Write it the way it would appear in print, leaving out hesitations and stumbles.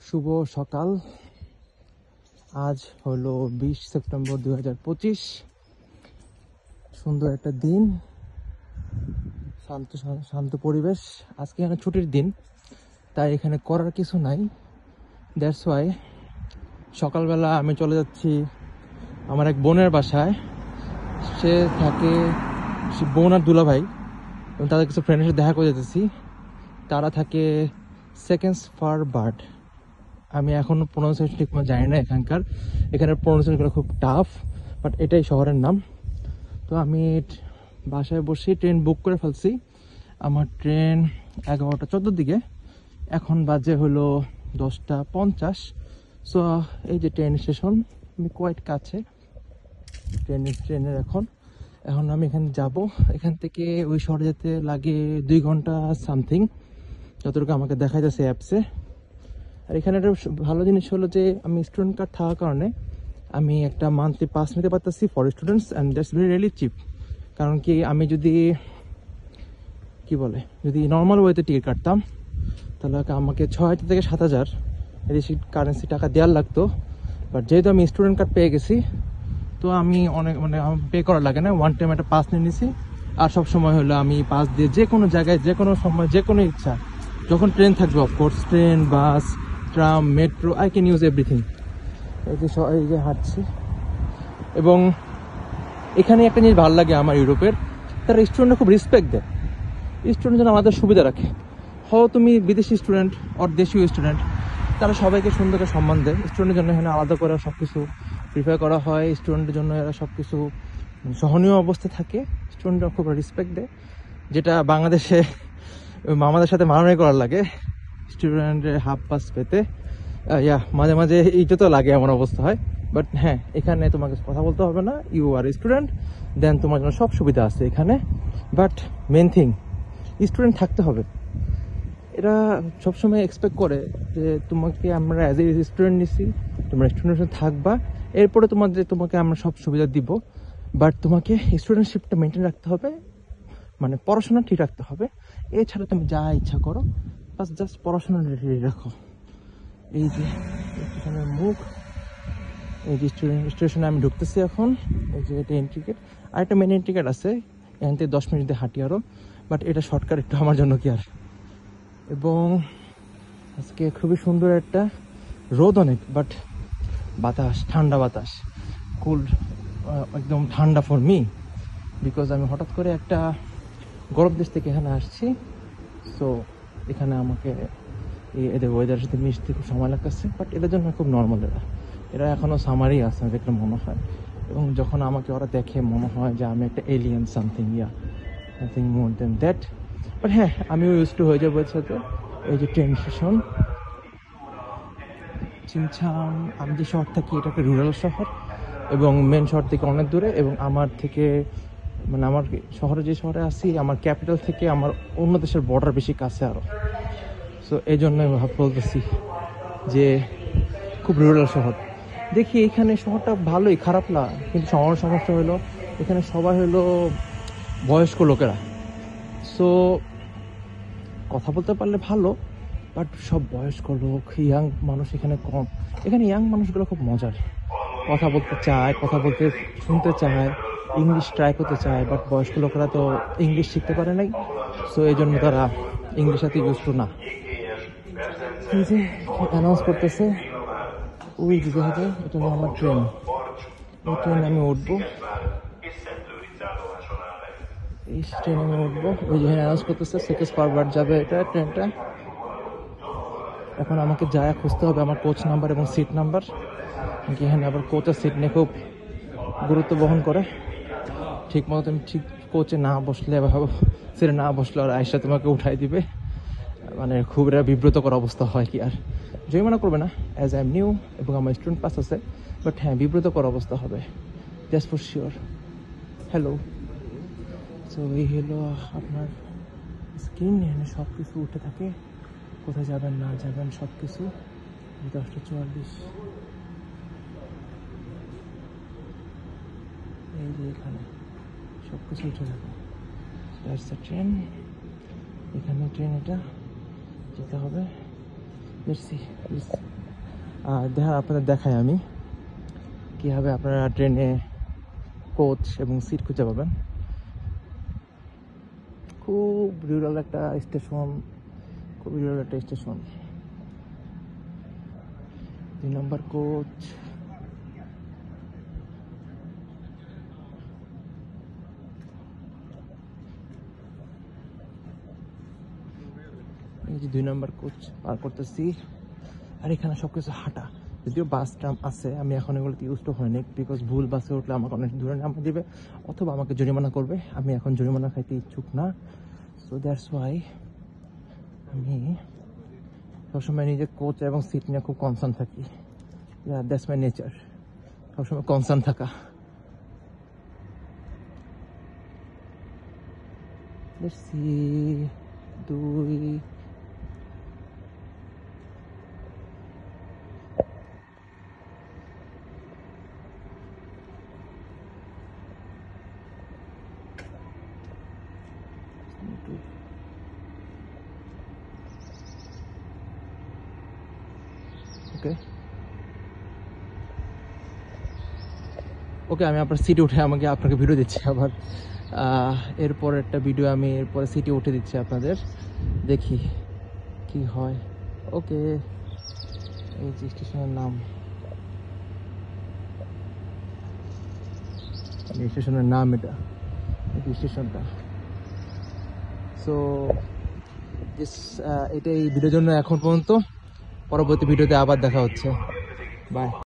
শুভ সকাল। আজ হলো 20 সেপ্টেম্বর 2025। সুন্দর একটা দিন, শান্ত শান্ত পরিবেশ। আজকে এখানে ছুটির দিন, তাই এখানে করার কিছু নাই। দ্যাটস ওয়াই সকালবেলা আমি চলে যাচ্ছি আমার এক বোনের বাসায়। সে থাকে, সে বোন আর দুলাভাই, এবং তাদের কিছু ফ্রেন্ডের সাথে দেখা করে যেতেছি। তারা থাকে সেকেন্ডস ফার বার্ড। আমি এখনো প্রোনাউন্সিয়েশন ঠিক মতো জানি না এখানকার, এখানের প্রোনাউন্সিয়েশনগুলো খুব টাফ, বাট এটাই শহরের নাম। তো আমি বাসায় বসে ট্রেন বুক করে ফেলছি। আমার ট্রেন 11:14 দিকে, এখন বাজে হলো 10:50। সো এই যে ট্রেন স্টেশন, আমি কোয়াইট কাছে ট্রেনের এখন আমি এখানে যাব। এখান থেকে ওই শহরে যেতে লাগে 2 ঘন্টা সামথিং, যতটুকু আমাকে দেখা যাচ্ছে অ্যাপসে। আর এখানে একটা ভালো জিনিস হলো যে আমি স্টুডেন্ট কার্ড থাকার কারণে আমি একটা মান্থলি পাস নিতে পারতেছি for students, and that's very really cheap. কারণ কি, আমি যদি নর্মাল ওয়েতে টিকিট কাটতাম তাহলে আমাকে 6,000 থেকে 7,000 রিসিট কারেন্সি টাকা দেওয়ার লাগতো। বাট যেহেতু আমি স্টুডেন্ট কার্ড পেয়ে গেছি, তো আমি অনেক পে করা লাগে না। ওয়ান টাইম একটা পাস নিয়ে নিছি, আর সব সময় হলো আমি পাস দিয়ে যে কোনো জায়গায়, যে কোনো সময়, যে কোনো ইচ্ছা, যখন ট্রেন থাকবে, of course train, bus, tram, metro, I can use everything. এই যে হাঁটছি। এবং এখানে একটা জিনিস ভালো লাগে আমার ইউরোপের, তারা স্টুডেন্টরা খুব রেসপেক্ট দেয়। স্টুডেন্ট যেন আমাদের সুবিধা রাখে। তুমি বিদেশি স্টুডেন্ট অর দেশীয় স্টুডেন্ট, তারা সবাইকে সুন্দর করে সম্মান দেয়। স্টুডেন্টের জন্য এখানে আলাদা করে সব কিছু প্রিফার করা হয়। স্টুডেন্টের জন্য এরা সব কিছু সহনীয় অবস্থায় থাকে। স্টুডেন্টরা খুব রেসপেক্ট দেয়, যেটা বাংলাদেশে আমাদের সাথে মানানই করার লাগে। স্টুডেন্টের হাফ পাস পেতে মাঝে মাঝে ইজ্জত লাগে, এমন অবস্থা হয়। বাট হ্যাঁ, এখানে তোমাকে কথা বলতে হবে না, ইউ আর স্টুডেন্ট, দেন তোমার জন্য সব সুবিধা আছে এখানে। বাট মেন থিং, স্টুডেন্ট থাকতে হবে। এরা সবসময় এক্সপেক্ট করে যে তোমাকে আমরা অ্যাজ এ স্টুডেন্ট নিছি, তোমরা স্টুডেন্ট থাকবা, এরপরে তোমাকে আমরা সব সুবিধা দিব। বাট তোমাকে স্টুডেন্টশিপটা মেনটেন রাখতে হবে, মানে পড়াশোনা ঠিক রাখতে হবে। এছাড়া তুমি যা ইচ্ছা করো, বাস জাস্ট পড়াশোনা রেডি রাখো। এই যে স্টেশনের মুখ, এই যে স্টেশনে আমি ঢুকতেছি এখন। এই যে এটা এন্ট্রি গেট, আর একটা মেন এন্ট্রি গেট আছে এখান থেকে 10 মিনিট দিয়ে হাঁটি আরো, বাট এটা শর্টকাট একটু আমার জন্য কি আর। এবং আজকে খুবই সুন্দর একটা রোদ অনেক, বাট বাতাস, ঠান্ডা বাতাস, কুল, একদম ঠান্ডা ফর মি, বিকজ আমি হঠাৎ করে একটা গরম দেশ থেকে এখানে আসছি। সো এখানে আমাকে এদের ওয়েদারের সাথে মিশতে খুব সময় লাগতেছে, বাট এদের জন্য খুব নর্মাল। এরা এখনো সামারই আছে দেখলে মনে হয়। এবং যখন আমাকে ওরা দেখে মনে হয় যে আমি একটা alien, something nothing more than that. But হ্যাঁ, আমিও ইউজ টু হয়ে যাবো এর সাথে। এই যে ট্রেন স্টেশন চিনছাম। আমি যে শহর থাকি, এটা একটা রুরাল শহর এবং মেন শহর থেকে অনেক দূরে। এবং আমার থেকে, মানে আমার শহরে যে শহরে আছি, আমার ক্যাপিটাল থেকে আমার অন্য দেশের বর্ডার বেশি কাছে আরো। সো এই জন্য আমি বলতেছি যে খুব রুরাল শহর। দেখি এখানে শহরটা ভালোই, খারাপ না, কিন্তু সমস্যা হলো এখানে সবাই হলো বয়স্ক লোকেরা। সো কথা বলতে পারলে ভালো, বাট সব বয়স্ক লোক, ইয়াং মানুষ এখানে কম। এখানে ইয়াং মানুষগুলো খুব মজার, কথা বলতে চায়, কথা বলতে শুনতে চায়, ইংলিশ ট্রাই করতে চায়। বাট বয়স্ক লোকেরা তো ইংলিশ শিখতে পারে নাই, সো এই জন্য তারা ইংলিশ সাথে ইউজ টু না। এই যে অ্যানাউন্স করতেছে ওই যে দেখা যায়, এটা হলো আমার ট্রেন। এই ট্রেনে আমি উঠবো, এই ট্রেনে আমি উঠবো। ওই যে অ্যানাউন্স করতেছে সেকেন্ড ফরওয়ার্ড যাবে এটা ট্রেনটা। এখন আমাকে যায় খুঁজতে হবে আমার কোচ নাম্বার এবং সিট নাম্বার। এখানে আবার কোচের সিট নিয়ে খুব গুরুত্ব বহন করে। ঠিক মতো তুমি ঠিক কোচে না বসলে, সিটে না বসলে আর আয়সা তোমাকে উঠাই দিবে, মানে খুব একটা বিব্রতকর অবস্থা হয়। কি আর জরিমানা করবে না, অ্যাজ আই এম নিউ এবং আমার স্টুডেন্ট পাস আছে, বাট হ্যাঁ বিব্রতকর অবস্থা হবে, just for sure. Hello, so এই হলো আপনার স্ক্রিন, এখানে সব কিছু উঠে থাকে, কোথায় যাবেন না যাবেন সব কিছু। 10:44, এই যে এখানে সব কিছু উঠে থাকে। That's the train. এখানে ট্রেন, এটা যেতে হবে দেখেন আপনাদের দেখাই আমি কীভাবে আপনারা ট্রেনে কোচ এবং সিট খুঁজে পাবেন। খুব রুরাল একটা স্টেশন, খুব রুরাল একটা স্টেশন। 2 নম্বর কোচ, এই যে 2 নম্বর কোচ পার করতেছি। আর এখানে সবকিছু হাঁটা, যদিও বাস ট্রাম আছে, আমি এখন এগুলোতে ইউজ তো হয়নি, বিকজ ভুল বাসে উঠলে আমাকে অনেক দূরে নামিয়ে দিবে অথবা আমাকে জরিমানা করবে। আমি এখন জরিমানা খাইতে ইচ্ছুক না, সো দ্যাটস ওয়াই আমি সবসময় নিজের কোচ এবং সিট নিয়ে খুব কনসার্ন থাকি। দ্যাটস মাই নেচার, সবসময় কনসার্ন থাকা। লেটস সি 2 ওকে ওকে, আমি আপনার সিটে উঠে আপনাকে ভিডিও দিচ্ছি আবার। এরপর একটা ভিডিও আমি এরপরে সিটে উঠে দিচ্ছি আপনাদের, দেখি কি হয়। ওকে, এই যে স্টেশনের নাম, স্টেশনের নাম এটা, স্টেশনটা। সো এটাই ভিডিওর জন্য এখন পর্যন্ত। পরবর্তী ভিডিওতে আবার দেখা হচ্ছে। বাই।